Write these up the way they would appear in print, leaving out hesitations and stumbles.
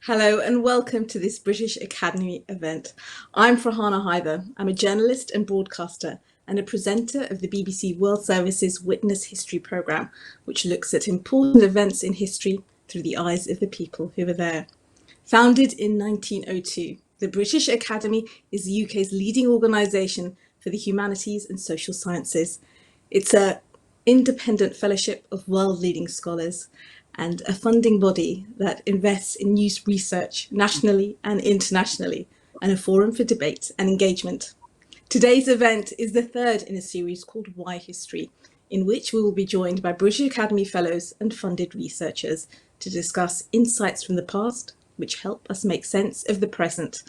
Hello and welcome to this British Academy event. I'm Farhana Haider. I'm a journalist and broadcaster and a presenter of the BBC World Service's Witness History programme, which looks at important events in history through the eyes of the people who were there. Founded in 1902, the British Academy is the UK's leading organisation for the humanities and social sciences. It's an independent fellowship of world-leading scholars and a funding body that invests in new research nationally and internationally, and a forum for debate and engagement. Today's event is the third in a series called Why History, in which we will be joined by British Academy Fellows and funded researchers to discuss insights from the past, which help us make sense of the present.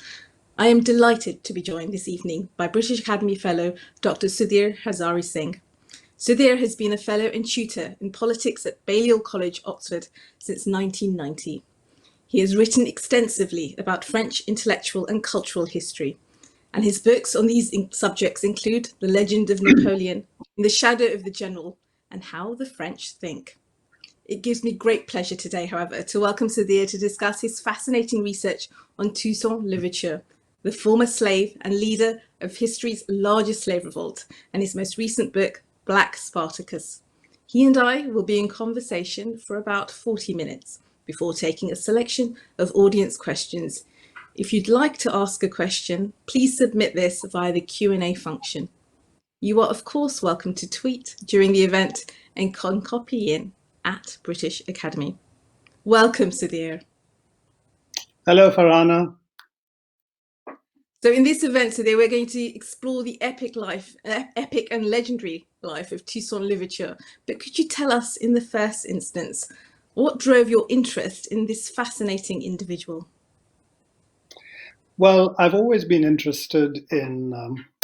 I am delighted to be joined this evening by British Academy Fellow Dr. Sudhir Hazareesingh. Sudhir has been a fellow and tutor in politics at Balliol College, Oxford, since 1990. He has written extensively about French intellectual and cultural history, and his books on these subjects include The Legend of Napoleon, In the Shadow of the General, and How the French Think. It gives me great pleasure today, however, to welcome Sudhir to discuss his fascinating research on Toussaint Louverture, the former slave and leader of history's largest slave revolt, and his most recent book, Black Spartacus. He and I will be in conversation for about 40 minutes before taking a selection of audience questions. If you'd like to ask a question, please submit this via the Q&A function. You are, of course, welcome to tweet during the event and can copy in at British Academy. Welcome, Sudhir. Hello, Farhana. So in this event today, we're going to explore the epic and legendary life of Toussaint Louverture. But could you tell us, in the first instance, what drove your interest in this fascinating individual? Well, I've always been interested in,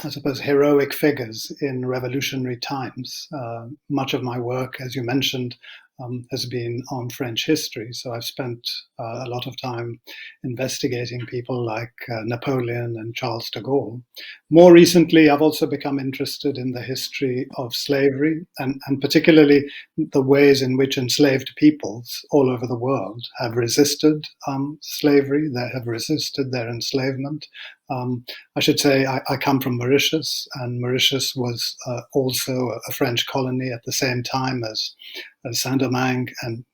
I suppose, heroic figures in revolutionary times. Much of my work, as you mentioned, has been on French history. So I've spent a lot of time investigating people like Napoleon and Charles de Gaulle. More recently, I've also become interested in the history of slavery and particularly the ways in which enslaved peoples all over the world have resisted slavery, they have resisted their enslavement. I should say I come from Mauritius, and Mauritius was also a French colony at the same time as Saint-Domingue and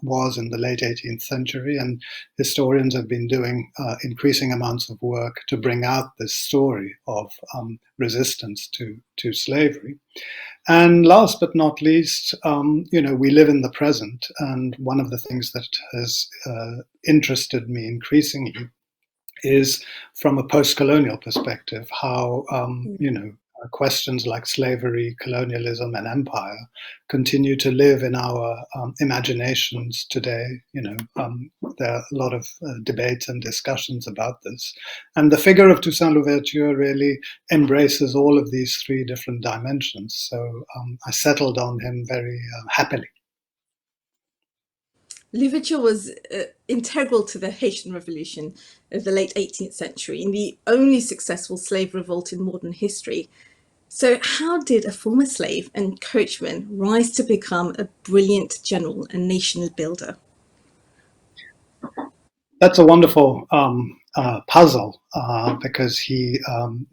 was in the late 18th century, and historians have been doing increasing amounts of work to bring out this story of resistance to slavery. And last but not least, we live in the present, and one of the things that has interested me increasingly is from a post-colonial perspective, how questions like slavery, colonialism, and empire continue to live in our imaginations today. There are a lot of debates and discussions about this. And the figure of Toussaint Louverture really embraces all of these three different dimensions. So I settled on him very happily. Louverture was integral to the Haitian Revolution of the late 18th century and the only successful slave revolt in modern history. So how did a former slave and coachman rise to become a brilliant general and nation builder? That's a wonderful puzzle because he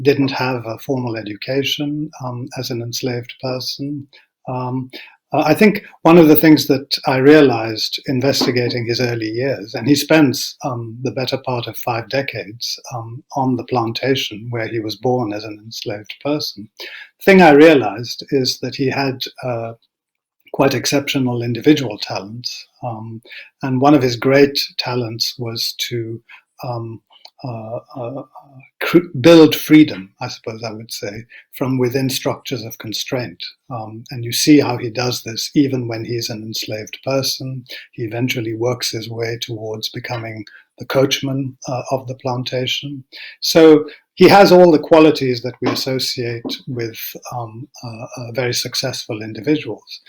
didn't have a formal education as an enslaved person. I think one of the things that I realized investigating his early years, and he spends the better part of 5 decades on the plantation where he was born as an enslaved person. The thing I realized is that he had quite exceptional individual talents. And one of his great talents was to build freedom, I suppose I would say, from within structures of constraint. And you see how he does this even when he's an enslaved person. He eventually works his way towards becoming the coachman of the plantation. So he has all the qualities that we associate with very successful individuals.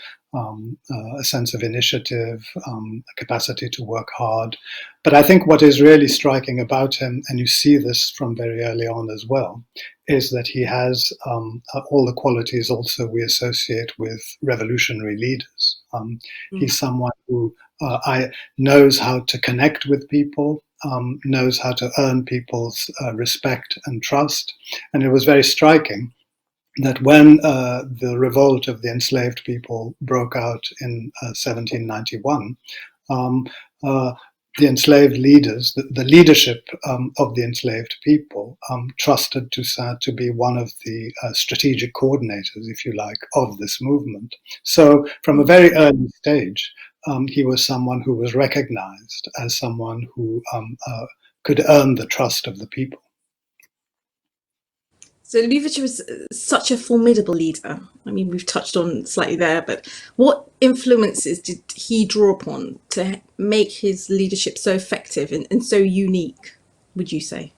A sense of initiative, a capacity to work hard. But I think what is really striking about him, and you see this from very early on as well, is that he has all the qualities also we associate with revolutionary leaders. He's someone who knows how to connect with people, knows how to earn people's respect and trust. And it was very striking that when the revolt of the enslaved people broke out in 1791, the enslaved leaders, the leadership of the enslaved people, trusted Toussaint to be one of the strategic coordinators, if you like, of this movement. So from a very early stage, he was someone who was recognized as someone who could earn the trust of the people. So Louverture was such a formidable leader. I mean, we've touched on slightly there, but what influences did he draw upon to make his leadership so effective and so unique, would you say?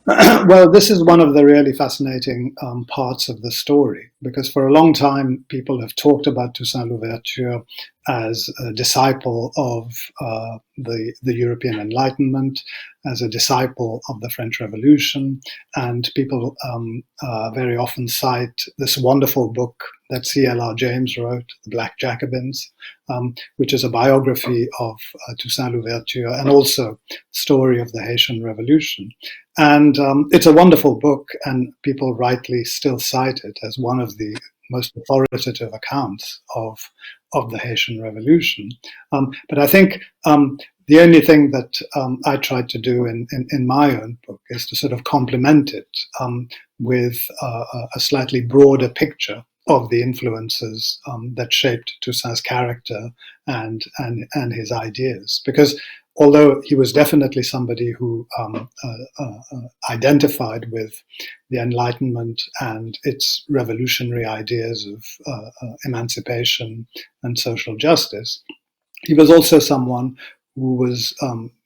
Well, this is one of the really fascinating parts of the story, because for a long time people have talked about Toussaint Louverture as a disciple of the European Enlightenment, as a disciple of the French Revolution, and people very often cite this wonderful book that C.L.R. James wrote, The Black Jacobins, which is a biography of Toussaint Louverture and also story of the Haitian Revolution. And it's a wonderful book, and people rightly still cite it as one of the most authoritative accounts of the Haitian Revolution. But I think the only thing that I tried to do in my own book is to sort of complement it with a slightly broader picture of the influences that shaped Toussaint's character and his ideas. Because although he was definitely somebody who identified with the Enlightenment and its revolutionary ideas of emancipation and social justice, he was also someone who was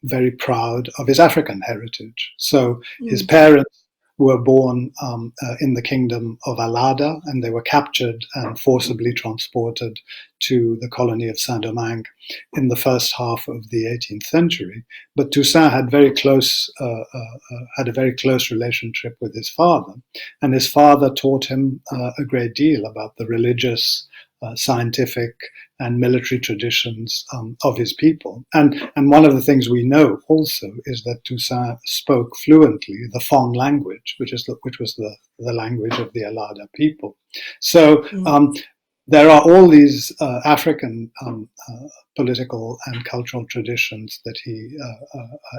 very proud of his African heritage. So his parents were born in the kingdom of Alada, and they were captured and forcibly transported to the colony of Saint-Domingue in the first half of the 18th century. But Toussaint had a very close relationship with his father, and his father taught him a great deal about the religious, scientific, and military traditions of his people. And one of the things we know also is that Toussaint spoke fluently the Fon language, which was the language of the Alada people. So there are all these African political and cultural traditions that he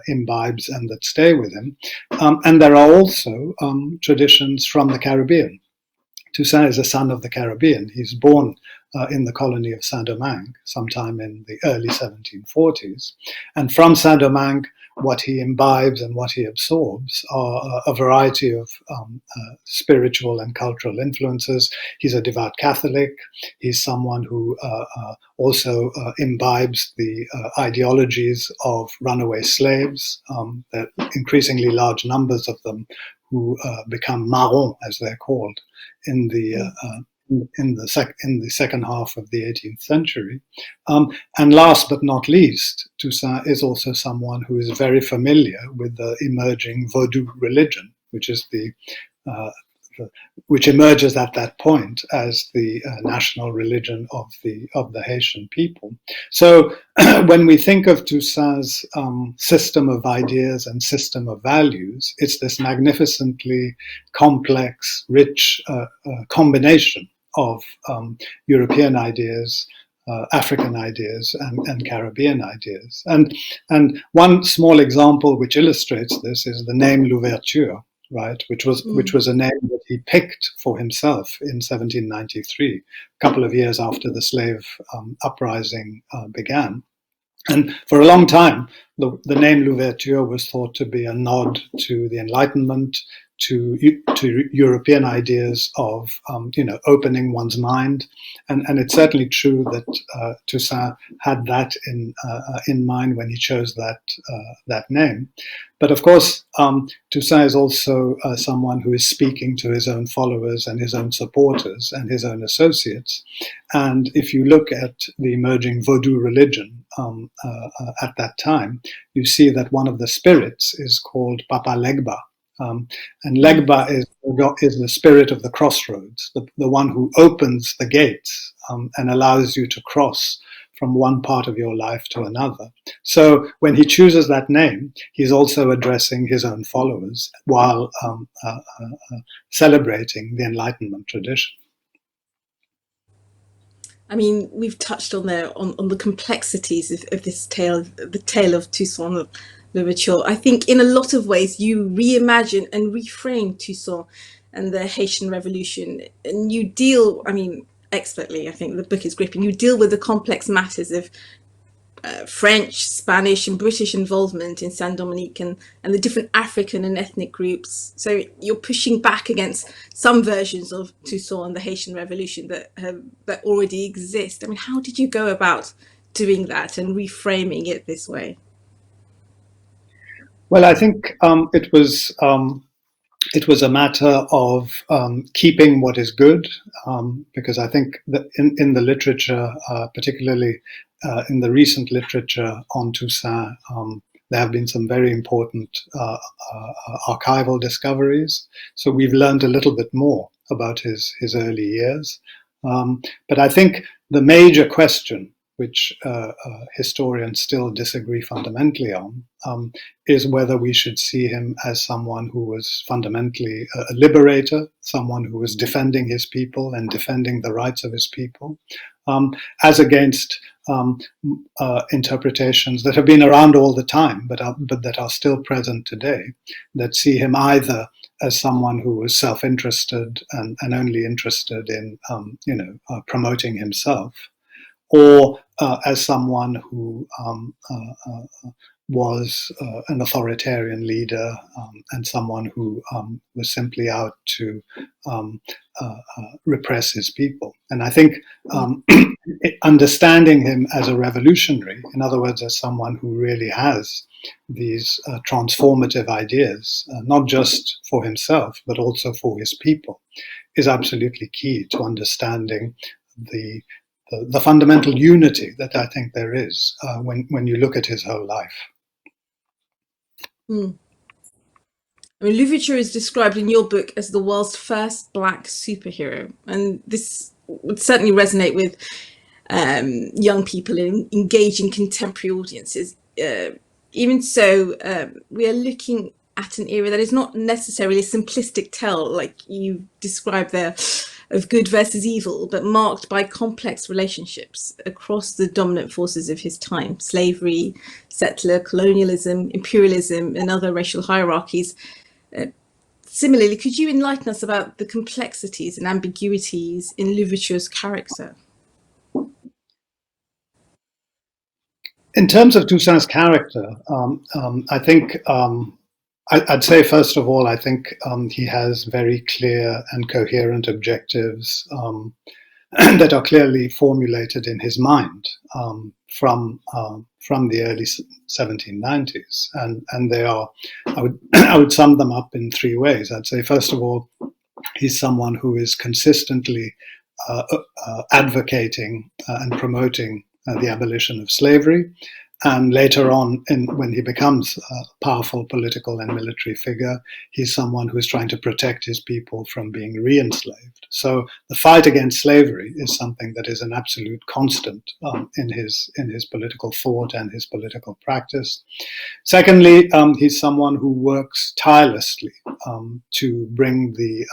imbibes and that stay with him. And there are also traditions from the Caribbean. Toussaint is a son of the Caribbean. He's born in the colony of Saint-Domingue sometime in the early 1740s. And from Saint-Domingue, what he imbibes and what he absorbs are a variety of spiritual and cultural influences. He's a devout Catholic. He's someone who also imbibes the ideologies of runaway slaves, that increasingly large numbers of them who become marrons, as they're called, in the second half of the 18th century. And last but not least, Toussaint is also someone who is very familiar with the emerging Vodou religion, which emerges at that point as the national religion of the Haitian people. So when we think of Toussaint's system of ideas and system of values, it's this magnificently complex, rich combination of European ideas, African ideas, and Caribbean ideas. And one small example which illustrates this is the name Louverture, right, which was a name that he picked for himself in 1793, a couple of years after the slave uprising began. And for a long time, the name Louverture was thought to be a nod to the Enlightenment, to European ideas of opening one's mind, and it's certainly true that Toussaint had that in mind when he chose that name. But of course, Toussaint is also someone who is speaking to his own followers and his own supporters and his own associates. And if you look at the emerging Vodou religion at that time, you see that one of the spirits is called Papa Legba. And Legba is the spirit of the crossroads, the one who opens the gates and allows you to cross from one part of your life to another. So when he chooses that name, he's also addressing his own followers while celebrating the Enlightenment tradition. I mean, we've touched on the complexities of this tale, the tale of Toussaint Louverture. I think in a lot of ways you reimagine and reframe Toussaint and the Haitian Revolution, and you deal, I mean, expertly. I think the book is gripping. You deal with the complex matters of French, Spanish, and British involvement in Saint Dominique and the different African and ethnic groups. So you're pushing back against some versions of Toussaint and the Haitian Revolution that already exist. I mean, how did you go about doing that and reframing it this way? Well, I think it was a matter of keeping what is good, because I think that in the literature, particularly in the recent literature on Toussaint, there have been some very important archival discoveries. So we've learned a little bit more about his early years. But I think the major question, which historians still disagree fundamentally on, is whether we should see him as someone who was fundamentally a liberator, someone who was defending his people and defending the rights of his people, as against interpretations that have been around all the time, but that are still present today, that see him either as someone who was self-interested and only interested in, promoting himself, or as someone who was an authoritarian leader and someone who was simply out to repress his people. And I think understanding him as a revolutionary, in other words, as someone who really has these transformative ideas, not just for himself, but also for his people, is absolutely key to understanding the fundamental unity that I think there is when you look at his whole life. Mm. I mean, Louverture is described in your book as the world's first black superhero, and this would certainly resonate with young people in engaging contemporary audiences. Even so, we are looking at an era that is not necessarily a simplistic tale, like you described there, of good versus evil, but marked by complex relationships across the dominant forces of his time: slavery, settler, colonialism, imperialism, and other racial hierarchies. Similarly, could you enlighten us about the complexities and ambiguities in Louverture's character? In terms of Toussaint's character, I think I'd say, first of all, I think he has very clear and coherent objectives that are clearly formulated in his mind from the early 1790s, and they are. I would sum them up in three ways. I'd say, first of all, he's someone who is consistently advocating and promoting the abolition of slavery. And later on, when he becomes a powerful political and military figure, he's someone who is trying to protect his people from being re-enslaved. So the fight against slavery is something that is an absolute constant in his political thought and his political practice. Secondly, he's someone who works tirelessly to bring the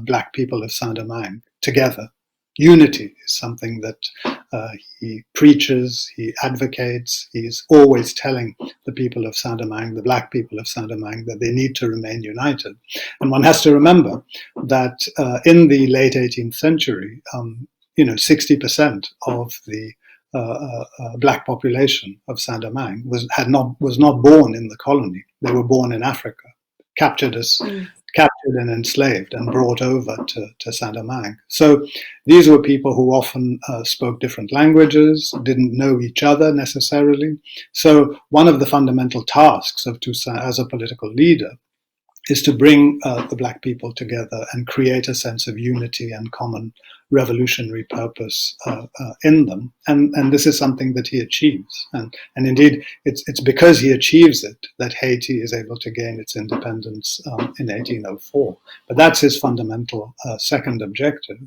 black people of Saint-Domingue together. Unity is something that he preaches, he advocates. He's always telling the people of Saint-Domingue, the black people of Saint-Domingue, that they need to remain united. And one has to remember that in the late 18th century, 60% of the black population of Saint-Domingue was not born in the colony. They were born in Africa, captured and enslaved and brought over to Saint-Domingue. So these were people who often spoke different languages, didn't know each other necessarily. So one of the fundamental tasks of Toussaint as a political leader is to bring the black people together and create a sense of unity and common revolutionary purpose in them. And this is something that he achieves. And indeed, it's because he achieves it that Haiti is able to gain its independence in 1804. But that's his fundamental second objective.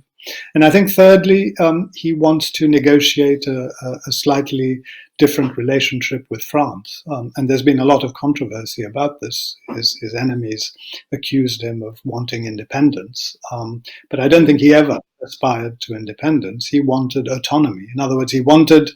And I think thirdly, he wants to negotiate a slightly different relationship with France. And there's been a lot of controversy about this. His enemies accused him of wanting independence. But I don't think he ever aspired to independence. He wanted autonomy. In other words, he wanted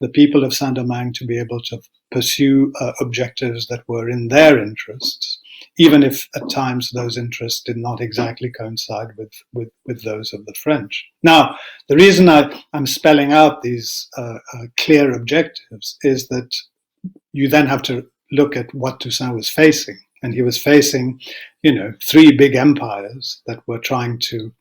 the people of Saint-Domingue to be able to pursue objectives that were in their interests, even if at times those interests did not exactly coincide with those of the French. Now, the reason I'm spelling out these clear objectives is that you then have to look at what Toussaint was facing. And he was facing, three big empires that were trying to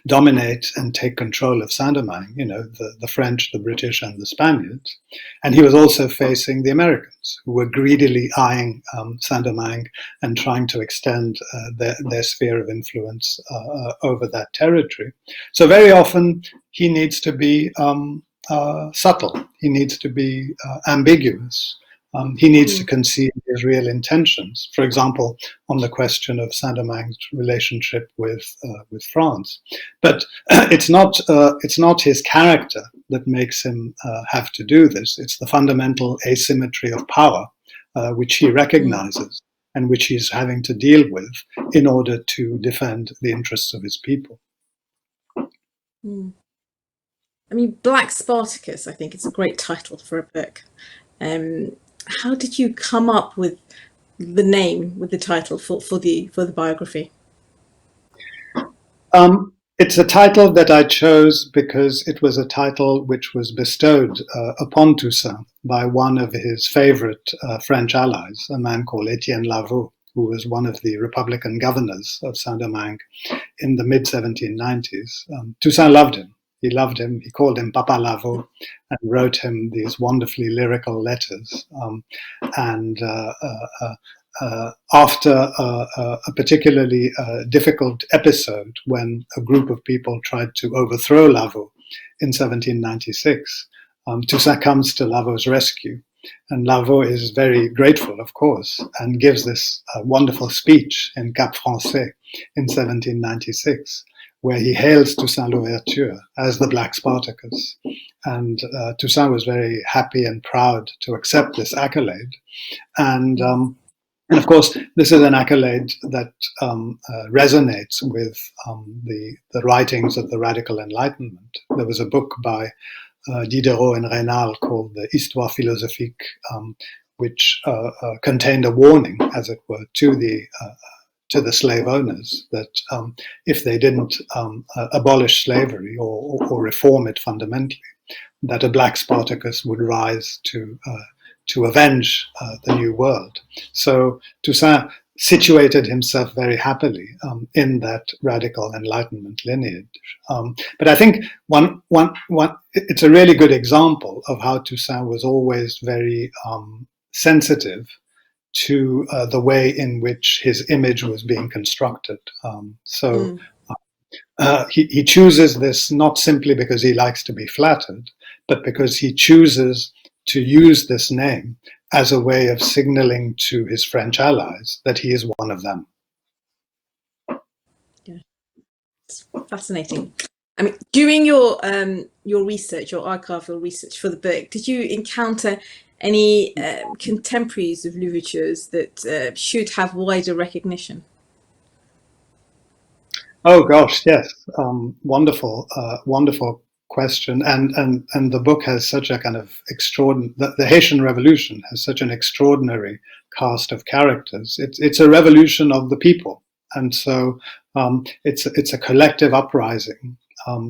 dominate and take control of Saint-Domingue, the French, the British, and the Spaniards. And he was also facing the Americans, who were greedily eyeing Saint-Domingue and trying to extend their sphere of influence over that territory. So very often he needs to be subtle. He needs to be ambiguous. He needs to conceal his real intentions. For example, on the question of Saint-Domingue's relationship with France. But it's not his character that makes him have to do this. It's the fundamental asymmetry of power, which he recognizes and which he's having to deal with in order to defend the interests of his people. I mean, Black Spartacus, I think it's a great title for a book. How did you come up with the name, with the title for the biography? It's a title that I chose because it was a title which was bestowed upon Toussaint by one of his favorite French allies, a man called Etienne Lavaux, who was one of the Republican governors of Saint-Domingue in the mid-1790s. Toussaint loved him. He loved him. He called him Papa Lavaux and wrote him these wonderfully lyrical letters. After a particularly difficult episode when a group of people tried to overthrow Lavaux in 1796, Toussaint comes to Lavaux's rescue. And Lavaux is very grateful, of course, and gives this wonderful speech in Cap Français in 1796, where he hails Toussaint Louverture as the Black Spartacus. And Toussaint was very happy and proud to accept this accolade. And of course, this is an accolade that resonates with the writings of the Radical Enlightenment. There was a book by Diderot and Raynal called the Histoire philosophique, which contained a warning, as it were, to the slave owners that if they didn't abolish slavery or reform it fundamentally, that a Black Spartacus would rise to avenge the new world. So Toussaint situated himself very happily in that radical Enlightenment lineage. But I think it's a really good example of how Toussaint was always very sensitive to the way in which his image was being constructed. He chooses this not simply because he likes to be flattered, but because he chooses to use this name as a way of signaling to his French allies that he is one of them. Yeah, it's fascinating. I mean, during your research, your archival research for the book, did you encounter any contemporaries of Louverture's that should have wider recognition? Oh gosh, yes, wonderful question, and the book has such a kind of extraordinary. The Haitian Revolution has such an extraordinary cast of characters. It's a revolution of the people, and so it's a collective uprising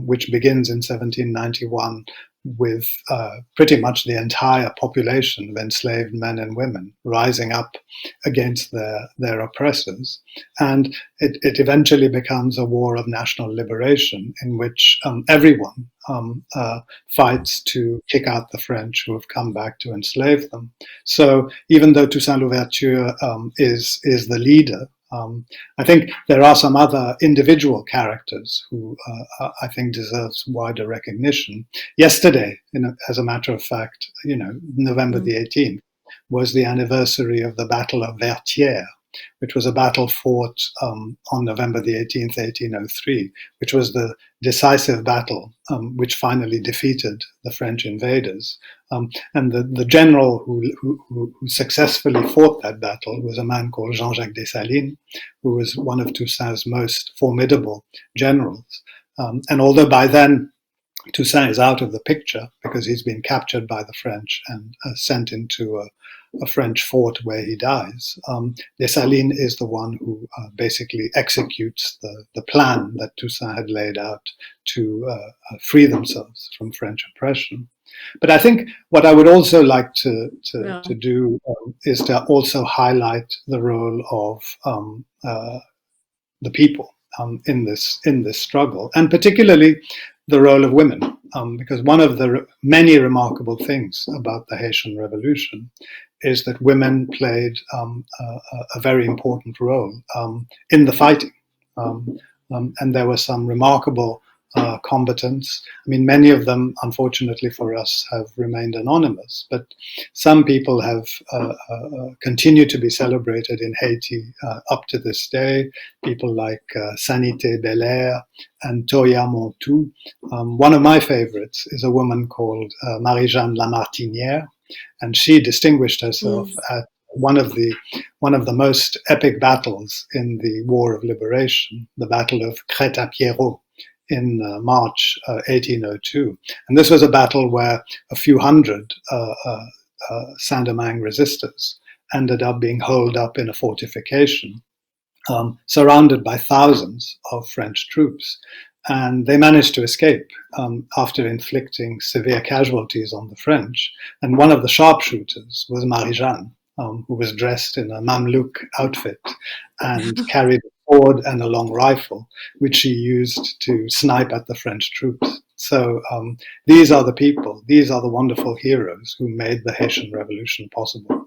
which begins in 1791 with pretty much the entire population of enslaved men and women rising up against their oppressors. And it eventually becomes a war of national liberation in which everyone fights to kick out the French who have come back to enslave them. So even though Toussaint Louverture is the leader, I think there are some other individual characters who I think deserves wider recognition. Yesterday, as a matter of fact, November the 18th was the anniversary of the Battle of Vertières, which was a battle fought on November the 18th, 1803, which was the decisive battle which finally defeated the French invaders. And the general who successfully fought that battle was a man called Jean-Jacques Dessalines, who was one of Toussaint's most formidable generals. And although by then Toussaint is out of the picture because he's been captured by the French and sent into a French fort where he dies, Dessalines is the one who basically executes the plan that Toussaint had laid out to free themselves from French oppression. But I think what I would also like to do is to also highlight the role of the people in this struggle, and particularly the role of women, because one of the many remarkable things about the Haitian Revolution is that women played a very important role in the fighting, and there were some remarkable combatants. I mean, many of them, unfortunately for us, have remained anonymous, but some people have continued to be celebrated in Haiti up to this day. People like Sanité Belair and Toya Montou. One of my favorites is a woman called Marie-Jeanne Lamartinière, and she distinguished herself at one of the most epic battles in the War of Liberation, the Battle of Crête-à-Pierrot, in March 1802. And this was a battle where a few hundred Saint-Domingue resistors ended up being holed up in a fortification, surrounded by thousands of French troops. And they managed to escape after inflicting severe casualties on the French. And one of the sharpshooters was Marie-Jeanne, who was dressed in a Mamluk outfit and carried a sword and a long rifle, which she used to snipe at the French troops. So these are the people, these are the wonderful heroes who made the Haitian Revolution possible.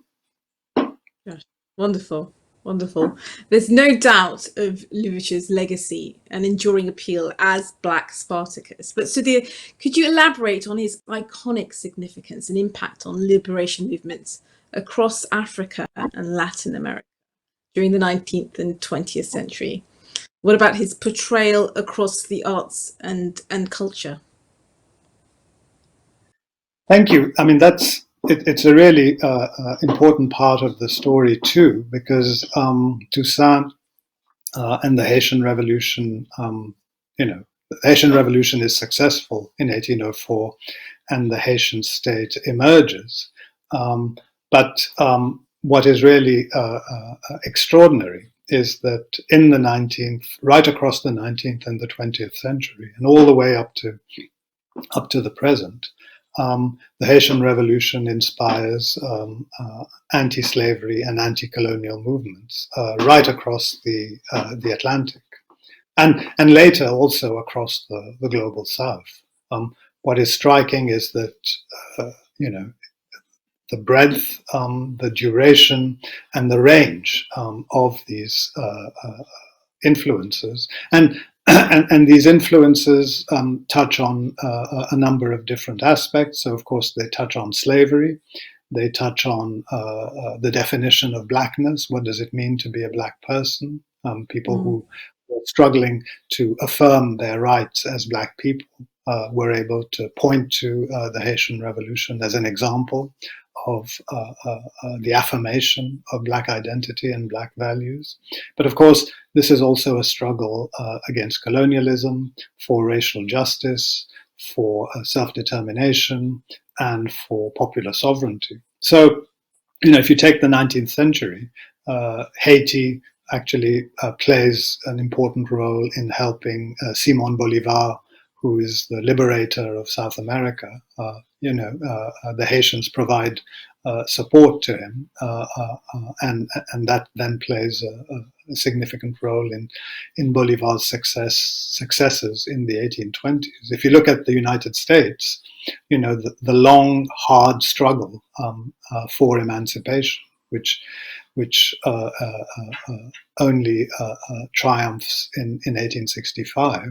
Gosh, wonderful. Wonderful. There's no doubt of Louverture's legacy and enduring appeal as Black Spartacus. But Sudhir, could you elaborate on his iconic significance and impact on liberation movements across Africa and Latin America during the 19th and 20th century? What about his portrayal across the arts and culture? Thank you. I mean, it's a really important part of the story too, because Toussaint and the Haitian Revolution, the Haitian Revolution is successful in 1804, and the Haitian state emerges. But what is really extraordinary is that in the 19th, right across the 19th and the 20th century, and all the way up to the present, the Haitian Revolution inspires anti-slavery and anti-colonial movements right across the Atlantic, and later also across the global South. What is striking is that the breadth, the duration, and the range of these influences, and these influences touch on a number of different aspects. So, of course, they touch on slavery. They touch on the definition of blackness. What does it mean to be a black person? People who were struggling to affirm their rights as black people were able to point to the Haitian Revolution as an example of the affirmation of black identity and black values. But of course, this is also a struggle against colonialism, for racial justice, for self-determination, and for popular sovereignty. So, if you take the 19th century, Haiti actually plays an important role in helping Simon Bolivar, who is the liberator of South America. The Haitians provide support to him, and that then plays a significant role in Bolivar's successes in the 1820s. If you look at the United States, the long, hard struggle for emancipation, which only triumphs in 1865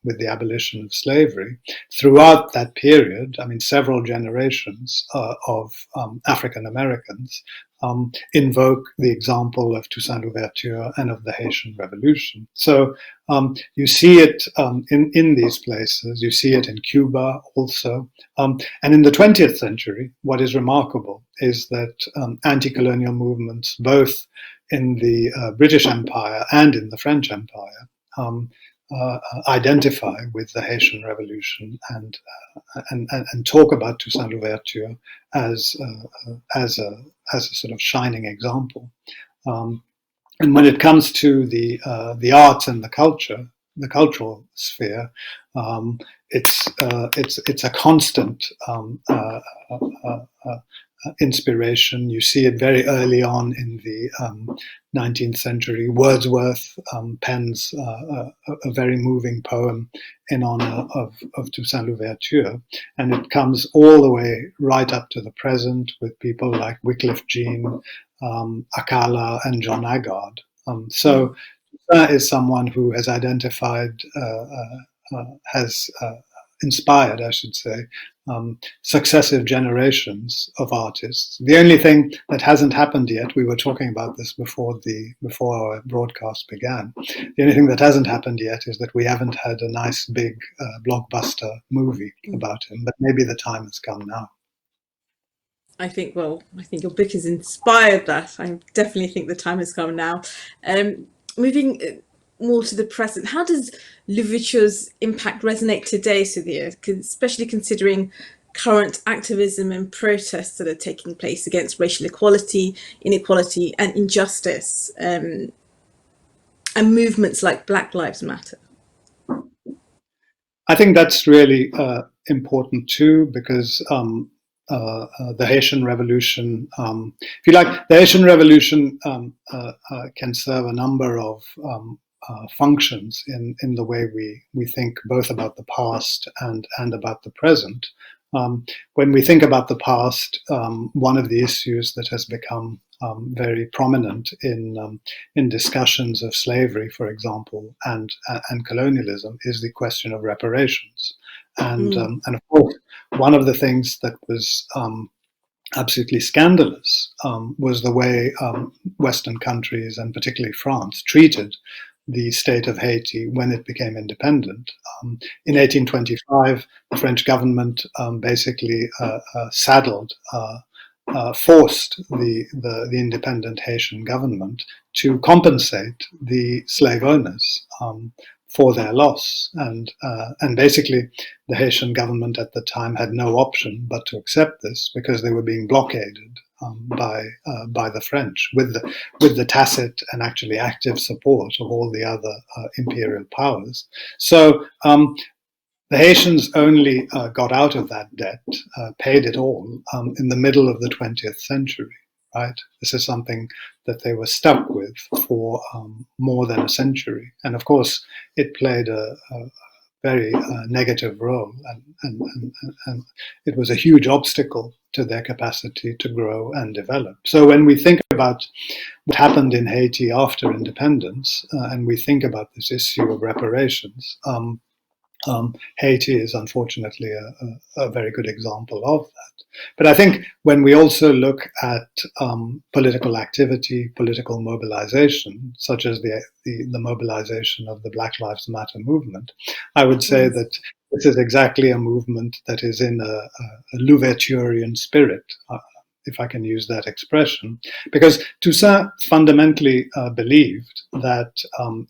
with the abolition of slavery. Throughout that period, I mean, several generations of African Americans invoke the example of Toussaint Louverture and of the Haitian Revolution. So you see it in these places. You see it in Cuba also. And in the 20th century, what is remarkable is that anti-colonial movements, both in the British Empire and in the French Empire, identify with the Haitian Revolution and talk about Toussaint Louverture as a sort of shining example. And when it comes to the arts and the cultural sphere, it's a constant inspiration. You see it very early on in the 19th century. Wordsworth pens a very moving poem in honor of Toussaint Louverture, and it comes all the way right up to the present with people like Wycliffe Jean, Akala, and John Aggard. So that is someone who has identified, has inspired, I should say, successive generations of artists. The only thing that hasn't happened yet, we were talking about this before our broadcast began, the only thing that hasn't happened yet is that we haven't had a nice big blockbuster movie about him, but maybe the time has come now. I think your book has inspired that. I definitely think the time has come now. Moving more to the present, how does Louverture's impact resonate today, Sudhir, especially considering current activism and protests that are taking place against racial equality, inequality, and injustice, and movements like Black Lives Matter? I think that's really important too, because the Haitian Revolution, if you like, the Haitian Revolution can serve a number of functions in the way we think both about the past and about the present. When we think about the past, one of the issues that has become very prominent in discussions of slavery, for example, and colonialism is the question of reparations. And of course, one of the things that was absolutely scandalous was the way Western countries, and particularly France, treated the state of Haiti when it became independent. In 1825, the French government basically forced the independent Haitian government to compensate the slave owners for their loss, and basically the Haitian government at the time had no option but to accept this because they were being blockaded by the French with the tacit and actually active support of all the other imperial powers. So the Haitians only got out of that debt, paid it all, in the middle of the 20th century, right? This is something that they were stuck with for more than a century. And of course, it played a very negative role, and it was a huge obstacle to their capacity to grow and develop. So when we think about what happened in Haiti after independence, and we think about this issue of reparations, Haiti is unfortunately a very good example of that. But I think when we also look at political activity, political mobilization, such as the mobilization of the Black Lives Matter movement, I would say that this is exactly a movement that is in a Louverturian spirit, if I can use that expression, because Toussaint fundamentally believed that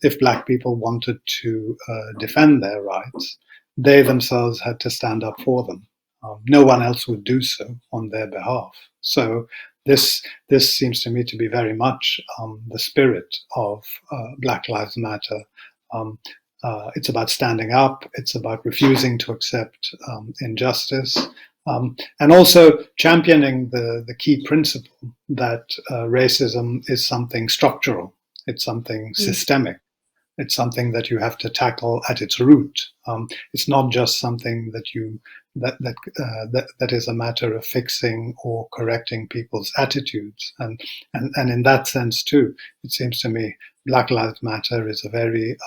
if Black people wanted to defend their rights, they themselves had to stand up for them. No one else would do so on their behalf. So this seems to me to be very much the spirit of Black Lives Matter. It's about standing up. It's about refusing to accept injustice. And also championing the key principle that racism is something structural. It's something systemic. It's something that you have to tackle at its root. It's not just something that is a matter of fixing or correcting people's attitudes. And in that sense too, it seems to me Black Lives Matter is a very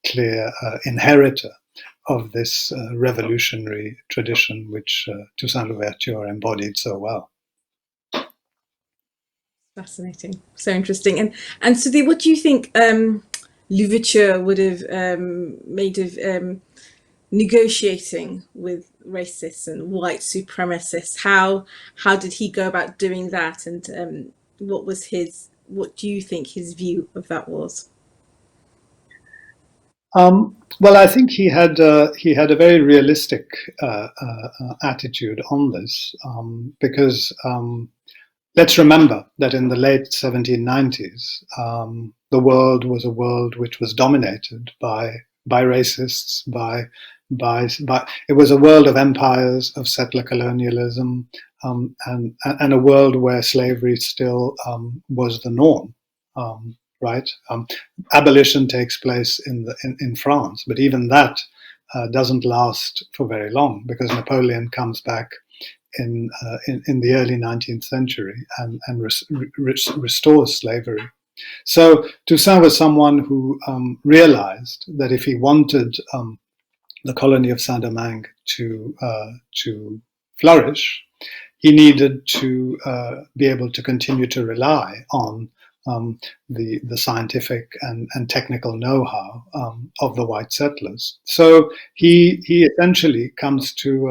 clear inheritor of this revolutionary tradition which Toussaint Louverture embodied so well. Fascinating. So interesting. And Sudhir, what do you think Louverture would have made of negotiating with racists and white supremacists? How did he go about doing that? And what do you think his view of that was? Well, I think he had a very realistic attitude on this because let's remember that in the late 1790s, the world was a world which was dominated by racists, by it was a world of empires, of settler colonialism, and a world where slavery still was the norm. Right? Abolition takes place in France, but even that doesn't last for very long because Napoleon comes back in the early 19th century and restores slavery. So Toussaint was someone who realized that if he wanted the colony of Saint-Domingue to flourish, he needed to be able to continue to rely on the scientific and technical know-how of the white settlers. So he essentially comes to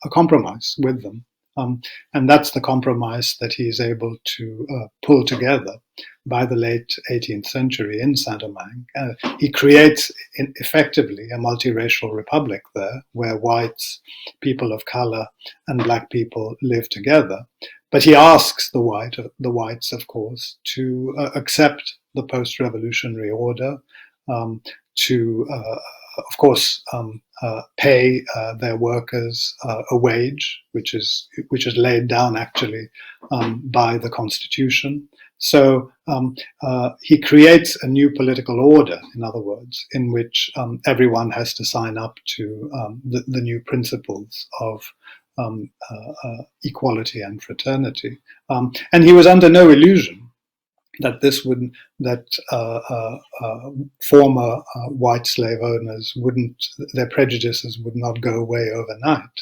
a compromise with them. And that's the compromise that he is able to pull together by the late 18th century in Saint-Domingue. He creates effectively a multiracial republic there where whites, people of color, and black people live together. But he asks the whites, of course, to accept the post-revolutionary order, to, of course, pay their workers a wage, which is laid down actually by the Constitution. So he creates a new political order, in other words, in which everyone has to sign up to the new principles of equality and fraternity. And he was under no illusion that former white slave owners their prejudices would not go away overnight.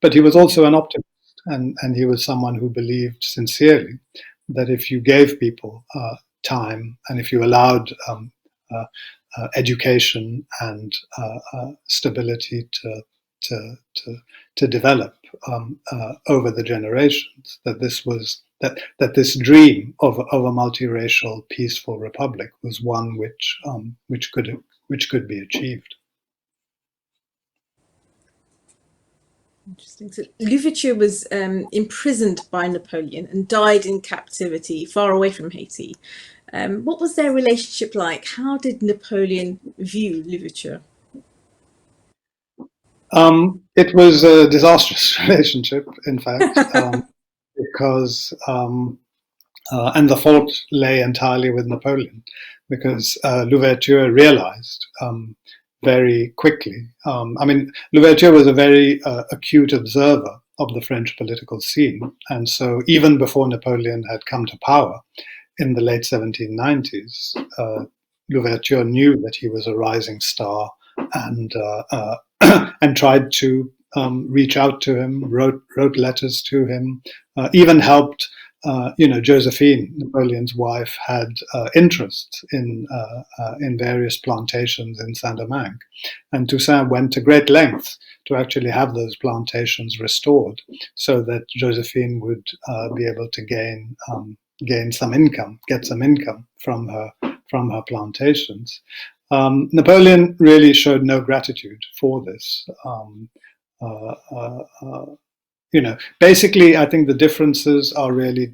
But he was also an optimist, and he was someone who believed sincerely that if you gave people time and if you allowed education and stability to develop over the generations, that this dream of a multiracial, peaceful republic was one which could be achieved. Interesting. So Louverture was imprisoned by Napoleon and died in captivity far away from Haiti. What was their relationship like? How did Napoleon view Louverture? It was a disastrous relationship, in fact, because and the fault lay entirely with Napoleon, because Louverture realized very quickly. Louverture was a very acute observer of the French political scene, and so even before Napoleon had come to power in the late 1790s, Louverture knew that he was a rising star and and tried to reach out to him, wrote letters to him, even helped. Josephine, Napoleon's wife, had interests in various plantations in Saint-Domingue, and Toussaint went to great lengths to actually have those plantations restored, so that Josephine would be able to get some income from her plantations. Napoleon really showed no gratitude for this. Basically, I think the differences are really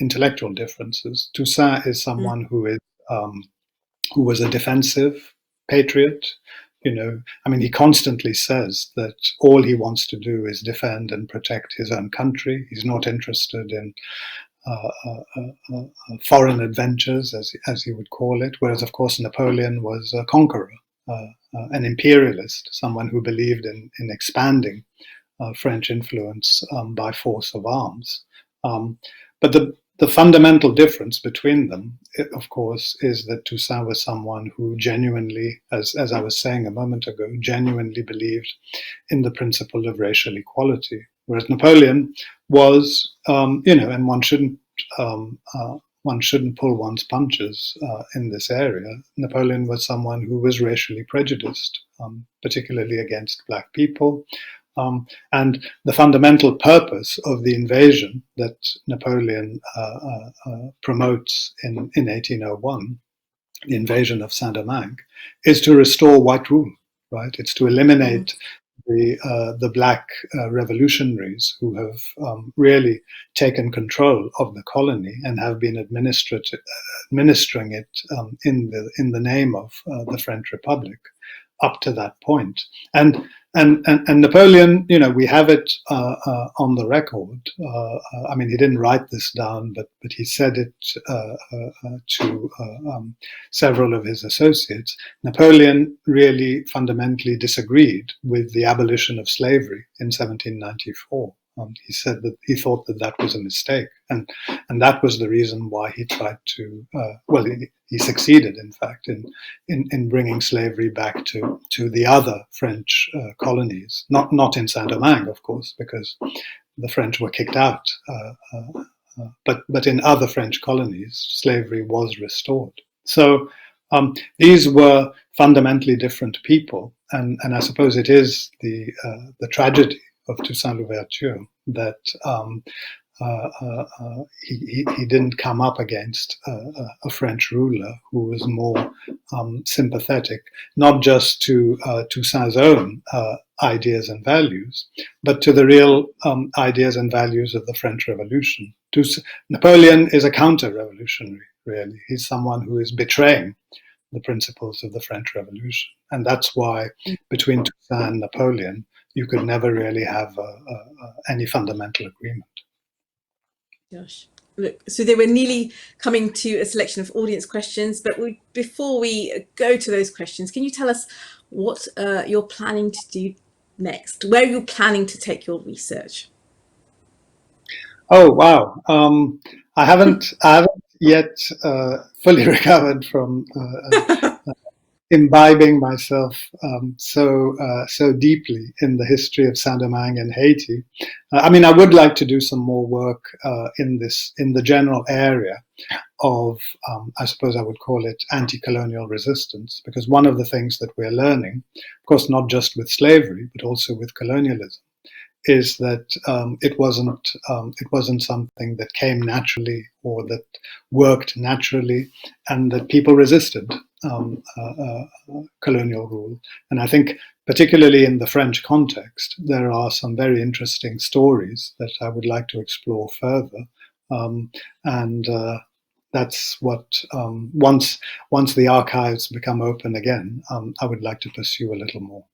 intellectual differences. Toussaint is someone who was a defensive patriot. He constantly says that all he wants to do is defend and protect his own country. He's not interested in foreign adventures, as he would call it. Whereas, of course, Napoleon was a conqueror, an imperialist, someone who believed in expanding French influence by force of arms. But the fundamental difference between them, of course, is that Toussaint was someone who genuinely, as I was saying a moment ago, genuinely believed in the principle of racial equality. Whereas Napoleon was, and one shouldn't one shouldn't pull one's punches in this area. Napoleon was someone who was racially prejudiced, particularly against black people. And the fundamental purpose of the invasion that Napoleon promotes in 1801, the invasion of Saint-Domingue, is to restore white rule, right? It's to eliminate the black revolutionaries who have really taken control of the colony and have been administering it in the name of the French Republic up to that point. And Napoleon, we have it on the record. I mean, he didn't write this down, but he said it to several of his associates. Napoleon really fundamentally disagreed with the abolition of slavery in 1794. He said that he thought that was a mistake, and that was the reason why he tried to. He succeeded, in fact, in bringing slavery back to the other French colonies. Not in Saint-Domingue, of course, because the French were kicked out. But in other French colonies, slavery was restored. So these were fundamentally different people, and I suppose it is the tragedy of Toussaint Louverture that he didn't come up against a French ruler who was more sympathetic, not just to Toussaint's own ideas and values, but to the real ideas and values of the French Revolution. Napoleon is a counter-revolutionary, really. He's someone who is betraying the principles of the French Revolution. And that's why between Toussaint and Napoleon, you could never really have any fundamental agreement. Gosh, look, so they were nearly coming to a selection of audience questions, but before we go to those questions, can you tell us what you're planning to do next? Where are you planning to take your research? Oh, wow. I haven't yet fully recovered from imbibing myself so deeply in the history of Saint-Domingue and Haiti. I mean, I would like to do some more work in the general area of, I suppose I would call it anti-colonial resistance, because one of the things that we're learning, of course, not just with slavery, but also with colonialism, is that it wasn't something that came naturally or that worked naturally, and that people resisted colonial rule. And I think, particularly in the French context, there are some very interesting stories that I would like to explore further. And that's what, once the archives become open again, I would like to pursue a little more.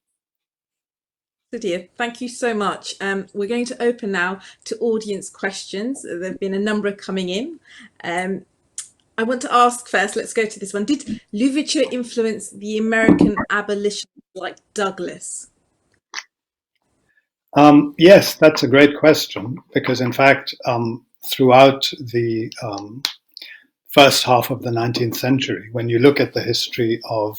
Sudhir, thank you so much. We're going to open now to audience questions. There have been a number coming in. I want to ask first, let's go to this one. Did Louverture influence the American abolitionists like Douglass? Yes, that's a great question, because in fact, throughout the first half of the 19th century, when you look at the history of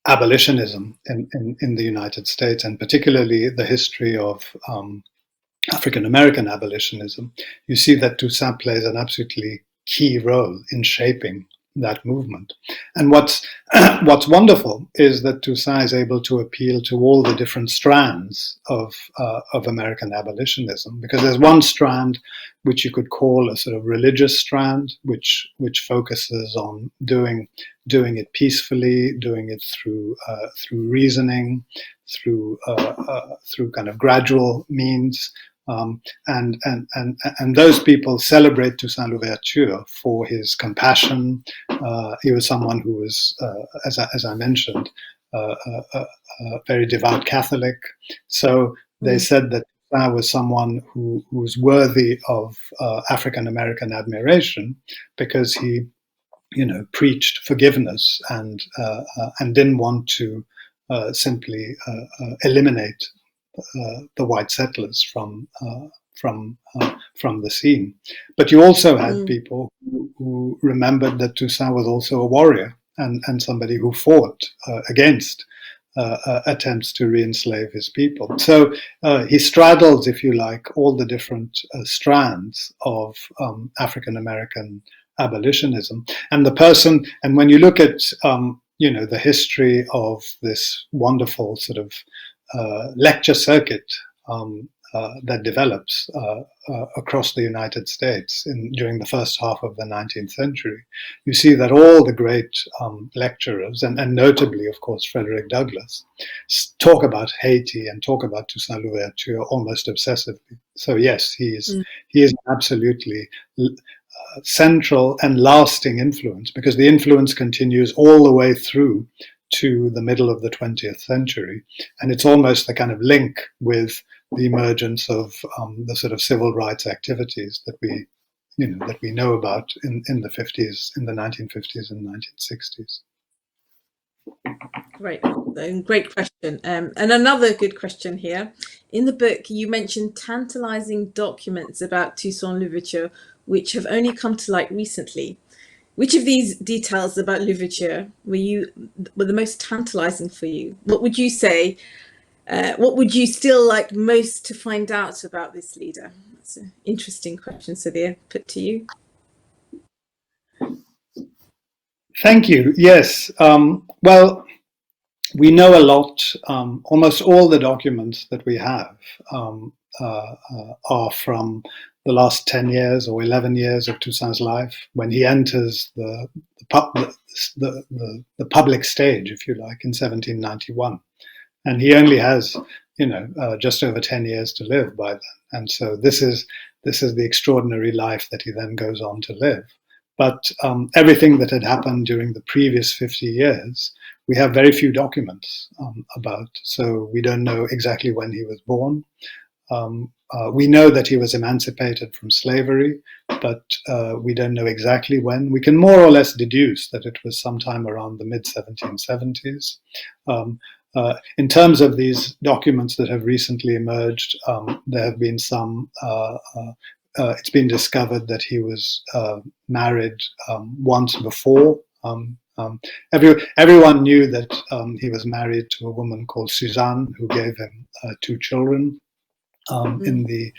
abolitionism in the United States, and particularly the history of African American abolitionism, you see that Toussaint plays an absolutely key role in shaping that movement. And what's wonderful is that Toussaint is able to appeal to all the different strands of American abolitionism, because there's one strand which you could call a sort of religious strand, which focuses on doing it peacefully, doing it through reasoning, through kind of gradual means. And those people celebrate Toussaint Louverture for his compassion. He was someone who was, as I mentioned, a very devout Catholic. So they said that Toussaint was someone who was worthy of African American admiration, because he, preached forgiveness and didn't want to simply eliminate the white settlers from the scene. But you also had people who remembered that Toussaint was also a warrior and somebody who fought against attempts to re-enslave his people. So he straddles, if you like, all the different strands of African American abolitionism. And when you look at the history of this wonderful sort of lecture circuit that develops across the United States during the first half of the 19th century, you see that all the great lecturers, and notably, of course, Frederick Douglass, talk about Haiti and talk about Toussaint Louverture almost obsessively. So yes, he is absolutely central and lasting influence, because the influence continues all the way through to the middle of the 20th century. And it's almost the kind of link with the emergence of the sort of civil rights activities that we know about in the 50s, in the 1950s and 1960s. Great question. And another good question here. In the book, you mentioned tantalizing documents about Toussaint Louverture, which have only come to light recently. Which of these details about Louverture were the most tantalizing for you? What would you say? What would you still like most to find out about this leader? That's an interesting question, Sudhir, put to you. Thank you. Yes. Well, we know a lot. Almost all the documents that we have are from the last 10 years or 11 years of Toussaint's life, when he enters the public stage, if you like, in 1791. And he only has, just over 10 years to live by then. And so this is the extraordinary life that he then goes on to live. But everything that had happened during the previous 50 years, we have very few documents about. So we don't know exactly when he was born. We know that he was emancipated from slavery, but we don't know exactly when. We can more or less deduce that it was sometime around the mid-1770s. In terms of these documents that have recently emerged, there have been some. It's been discovered that he was married once before. Everyone knew that he was married to a woman called Suzanne, who gave him 2 children in the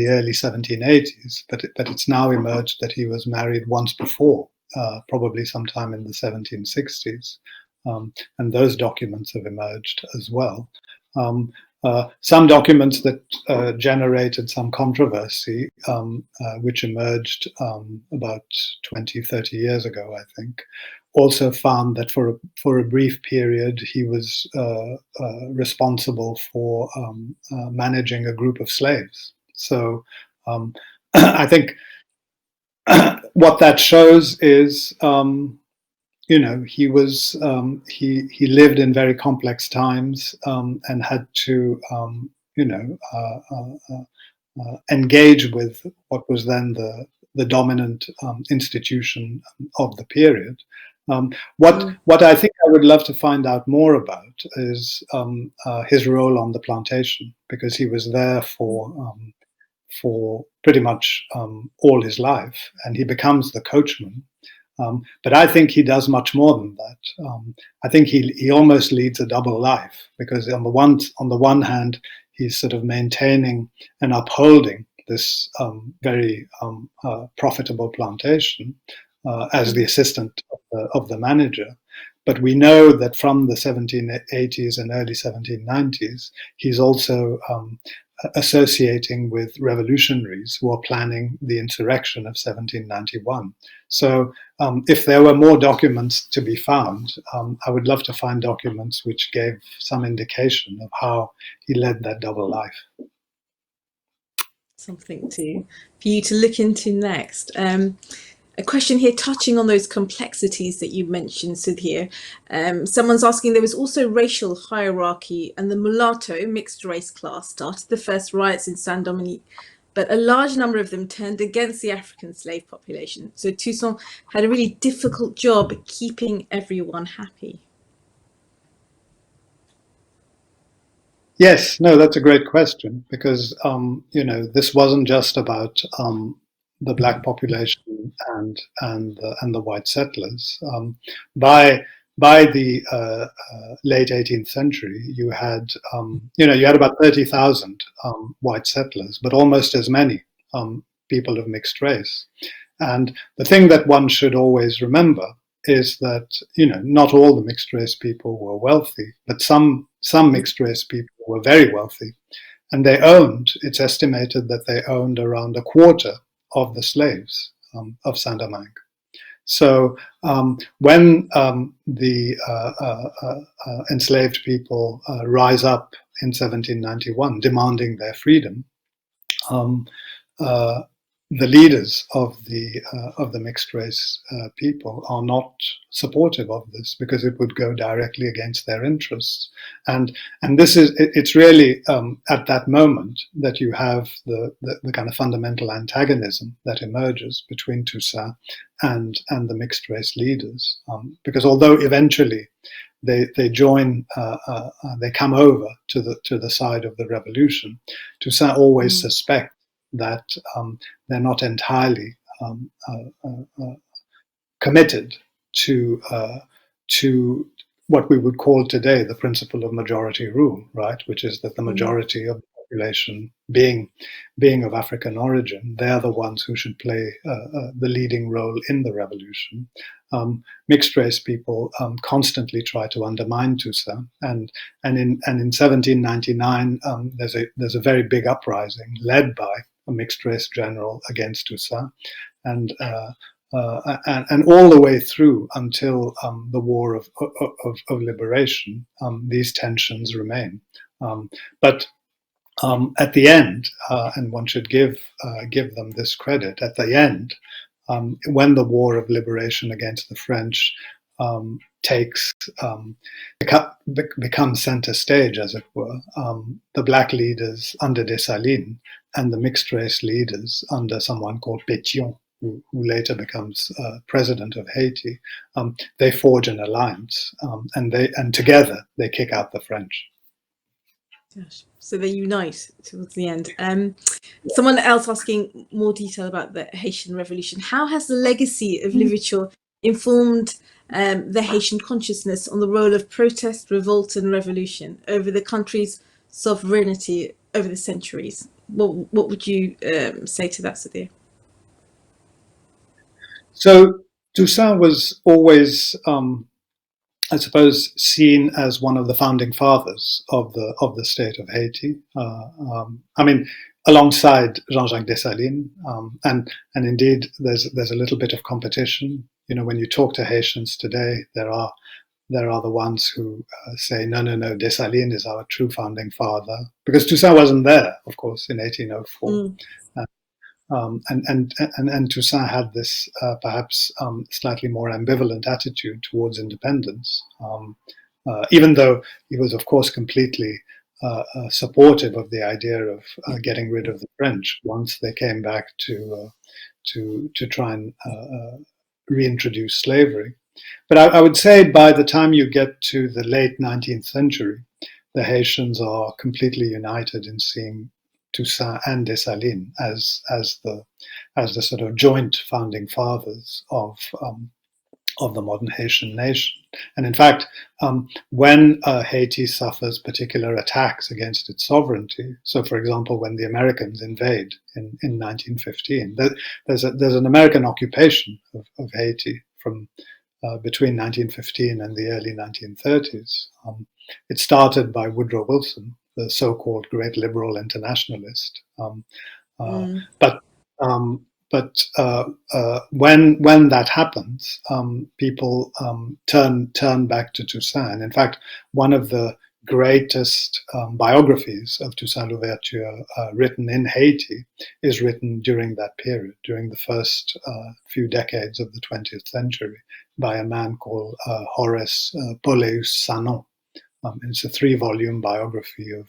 early 1780s. But it's now emerged that he was married once before, probably sometime in the 1760s. And those documents have emerged as well. Some documents that generated some controversy, which emerged about 20, 30 years ago, I think, also found that for a brief period he was responsible for managing a group of slaves. So I think what that shows is he was he lived in very complex times and had to engage with what was then the dominant institution of the period. What I think I would love to find out more about is his role on the plantation, because he was there for pretty much all his life, and he becomes the coachman. But I think he does much more than that. I think he almost leads a double life, because on the one hand, he's sort of maintaining and upholding this very profitable plantation as the assistant of the manager. But we know that from the 1780s and early 1790s, he's also associating with revolutionaries who are planning the insurrection of 1791. So if there were more documents to be found, I would love to find documents which gave some indication of how he led that double life. Something for you to look into next. A question here touching on those complexities that you mentioned, Sudhir. Someone's asking, there was also racial hierarchy, and the mulatto mixed race class started the first riots in Saint Dominique, but a large number of them turned against the African slave population. So Toussaint had a really difficult job keeping everyone happy. Yes, no, that's a great question, because this wasn't just about the black population and the white settlers. By by the late 18th century, you had about 30,000 white settlers, but almost as many people of mixed race. And the thing that one should always remember is that not all the mixed race people were wealthy, but some mixed race people were very wealthy, and they owned. It's estimated that they owned around a quarter of the slaves of Saint-Domingue. So when the enslaved people rise up in 1791, demanding their freedom, the leaders of the mixed race people are not supportive of this, because it would go directly against their interests. And it's really at that moment that you have the kind of fundamental antagonism that emerges between Toussaint and the mixed race leaders, because although eventually they join, they come over to the side of the revolution, Toussaint always suspects that they're not entirely committed to what we would call today the principle of majority rule, right? Which is that the majority of the population being of African origin, they're the ones who should play the leading role in the revolution. Mixed race people constantly try to undermine Toussaint, and in 1799 there's a very big uprising led by a mixed race general against Toussaint, and all the way through until the War of Liberation, these tensions remain. But at the end, and one should give them this credit, at the end, when the War of Liberation against the French becomes center stage, as it were, the black leaders under Dessalines and the mixed race leaders under someone called Pétion, who later becomes president of Haiti, they forge an alliance, and together they kick out the French. Gosh. So they unite towards the end. Someone else asking more detail about the Haitian Revolution. How has the legacy of literature informed the Haitian consciousness on the role of protest, revolt, and revolution over the country's sovereignty over the centuries? What would you say to that, Sudhir? So Toussaint was always, I suppose, seen as one of the founding fathers of the state of Haiti. I mean, alongside Jean-Jacques Dessalines, and indeed, there's a little bit of competition. When you talk to Haitians today, there are the ones who say, no, Dessalines is our true founding father, because Toussaint wasn't there, of course, in 1804. And Toussaint had this perhaps slightly more ambivalent attitude towards independence, even though he was, of course, completely supportive of the idea of getting rid of the French once they came back to try and reintroduce slavery. But I would say by the time you get to the late 19th century, the Haitians are completely united in seeing Toussaint and Dessalines as the sort of joint founding fathers of the modern Haitian nation. And in fact, when Haiti suffers particular attacks against its sovereignty, so for example, when the Americans invade in 1915, there's an American occupation of Haiti from between 1915 and the early 1930s. It started by Woodrow Wilson, the so-called great liberal internationalist. But when that happens, people turn back to Toussaint. And in fact, one of the greatest biographies of Toussaint Louverture written in Haiti is written during that period, during the first few decades of the 20th century, by a man called Horace Poléus Sanon. It's a 3-volume biography of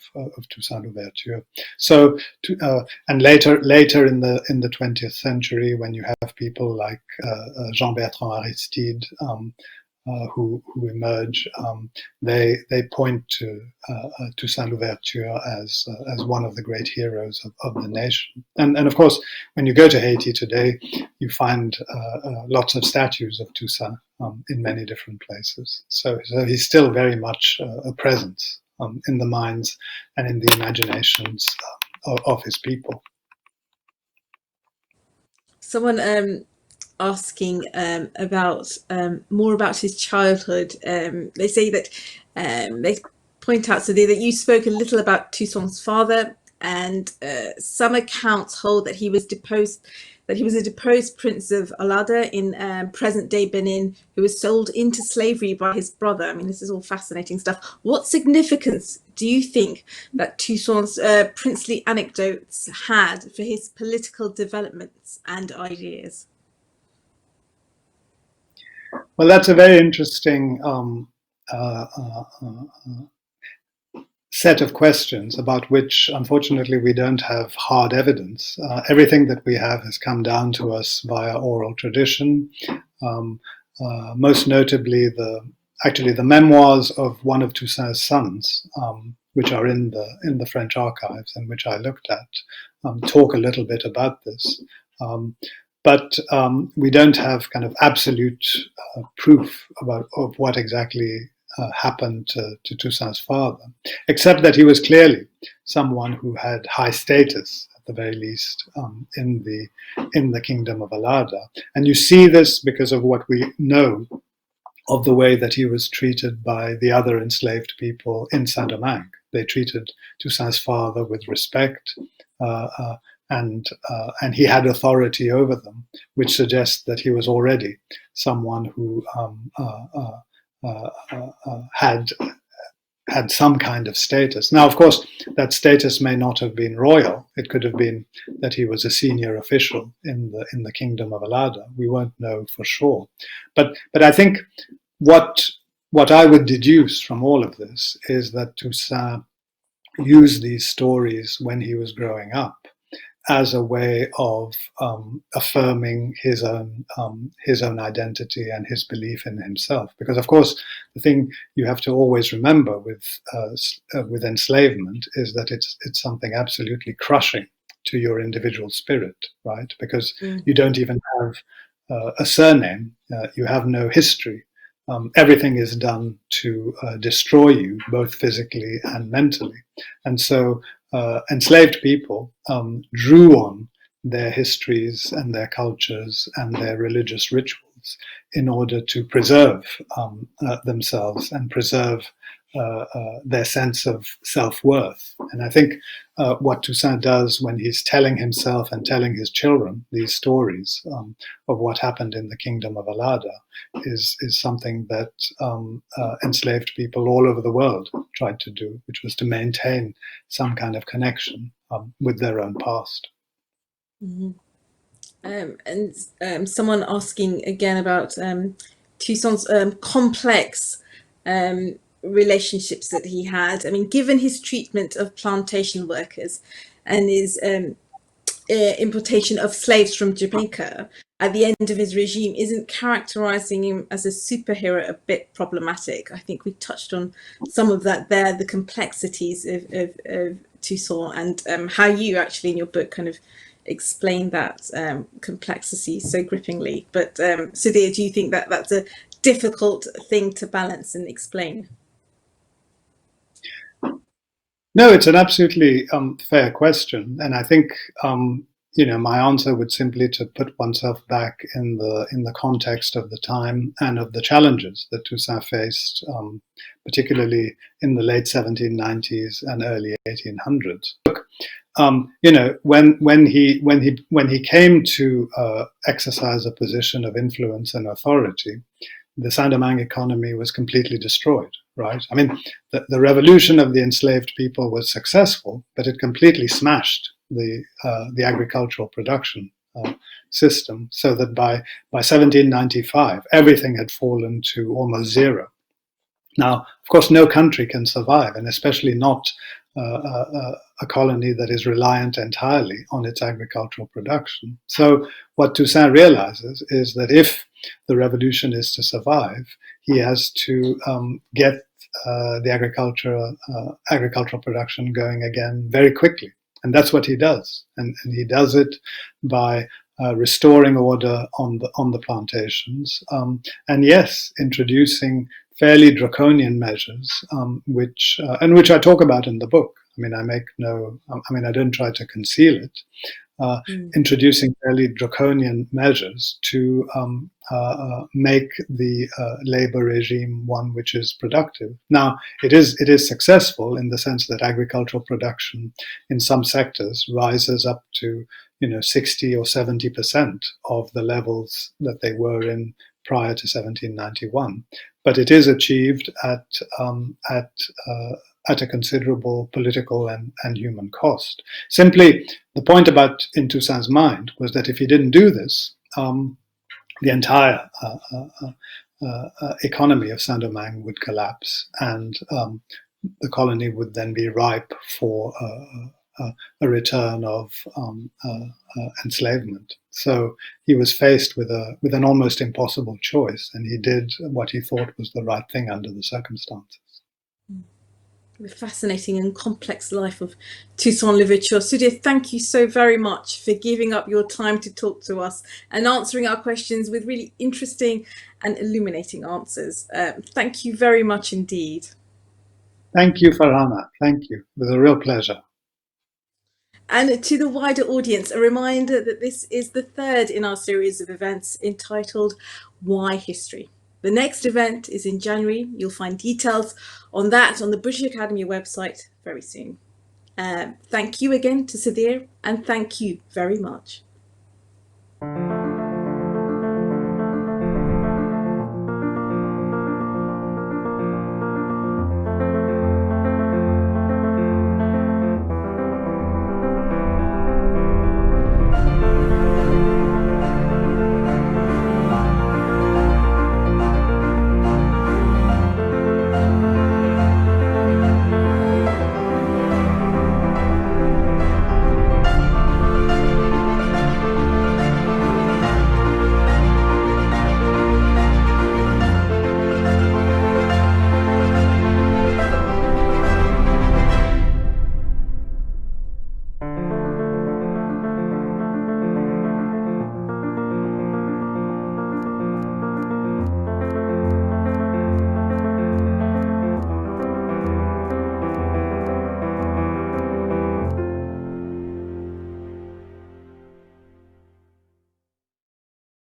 Toussaint Louverture. So, and later in the 20th century, when you have people like Jean-Bertrand Aristide, who emerge, they point to Toussaint Louverture as one of the great heroes of the nation. And of course, when you go to Haiti today, you find lots of statues of Toussaint in many different places. So he's still very much a presence in the minds and in the imaginations of his people. Someone asking about more about his childhood. They say that they point out, Sudhir, that you spoke a little about Toussaint's father, and some accounts hold that he was deposed. That he was a deposed prince of Alada in present-day Benin, who was sold into slavery by his brother. I mean, this is all fascinating stuff. What significance do you think that Toussaint's princely anecdotes had for his political developments and ideas? Well, that's a very interesting set of questions about which, unfortunately, we don't have hard evidence. Everything that we have has come down to us via oral tradition. Most notably, the memoirs of one of Toussaint's sons, which are in the French archives and which I looked at, talk a little bit about this. But we don't have kind of absolute proof of what exactly happened to Toussaint's father, except that he was clearly someone who had high status, at the very least, in the kingdom of Alada. And you see this because of what we know of the way that he was treated by the other enslaved people in Saint-Domingue. They treated Toussaint's father with respect, and he had authority over them, which suggests that he was already someone who had some kind of status. Now, of course, that status may not have been royal. It could have been that he was a senior official in the kingdom of Alada. We won't know for sure. But I think what I would deduce from all of this is that Toussaint used these stories when he was growing up as a way of affirming his own identity and his belief in himself. Because, of course, the thing you have to always remember with enslavement is that it's something absolutely crushing to your individual spirit, right? Because you don't even have a surname, you have no history. Everything is done to destroy you, both physically and mentally. And so enslaved people drew on their histories and their cultures and their religious rituals in order to preserve themselves and preserve their sense of self-worth. And I think what Toussaint does when he's telling himself and telling his children these stories of what happened in the kingdom of Alada is something that enslaved people all over the world tried to do, which was to maintain some kind of connection with their own past. Mm-hmm. And someone asking again about Toussaint's complex relationships that he had. I mean, given his treatment of plantation workers and his importation of slaves from Jamaica at the end of his regime, isn't characterizing him as a superhero a bit problematic? I think we touched on some of that there, the complexities of Toussaint, and how you actually in your book kind of explain that complexity so grippingly. But Sudhir, do you think that that's a difficult thing to balance and explain? No, it's an absolutely fair question, and I think my answer would simply to put oneself back in the context of the time and of the challenges that Toussaint faced, particularly in the late 1790s and early 1800s. Look, when he came to exercise a position of influence and authority, the Saint-Domingue economy was completely destroyed, right? I mean, the revolution of the enslaved people was successful, but it completely smashed the agricultural production system, so that by 1795, everything had fallen to almost zero. Now, of course, no country can survive, and especially not a colony that is reliant entirely on its agricultural production. So what Toussaint realizes is that if the revolution is to survive, he has to get the agricultural production going again very quickly. And that's what he does. And he does it by restoring order on the plantations. And yes, introducing fairly draconian measures, which I talk about in the book. I mean, I don't try to conceal it. Introducing fairly draconian measures to make the labor regime one which is productive. Now, it is successful in the sense that agricultural production in some sectors rises up to 60 or 70% of the levels that they were in prior to 1791, but it is achieved at a considerable political and human cost. Simply, the point about in Toussaint's mind was that if he didn't do this, the entire economy of Saint-Domingue would collapse, and the colony would then be ripe for a return of enslavement. So he was faced with an almost impossible choice, and he did what he thought was the right thing under the circumstances. The fascinating and complex life of Toussaint Louverture. Sudhir, thank you so very much for giving up your time to talk to us and answering our questions with really interesting and illuminating answers. Thank you very much indeed. Thank you, Farhana. Thank you. It was a real pleasure. And to the wider audience, a reminder that this is the third in our series of events entitled Why History? The next event is in January. You'll find details on that on the British Academy website very soon. Thank you again to Sudhir, and thank you very much.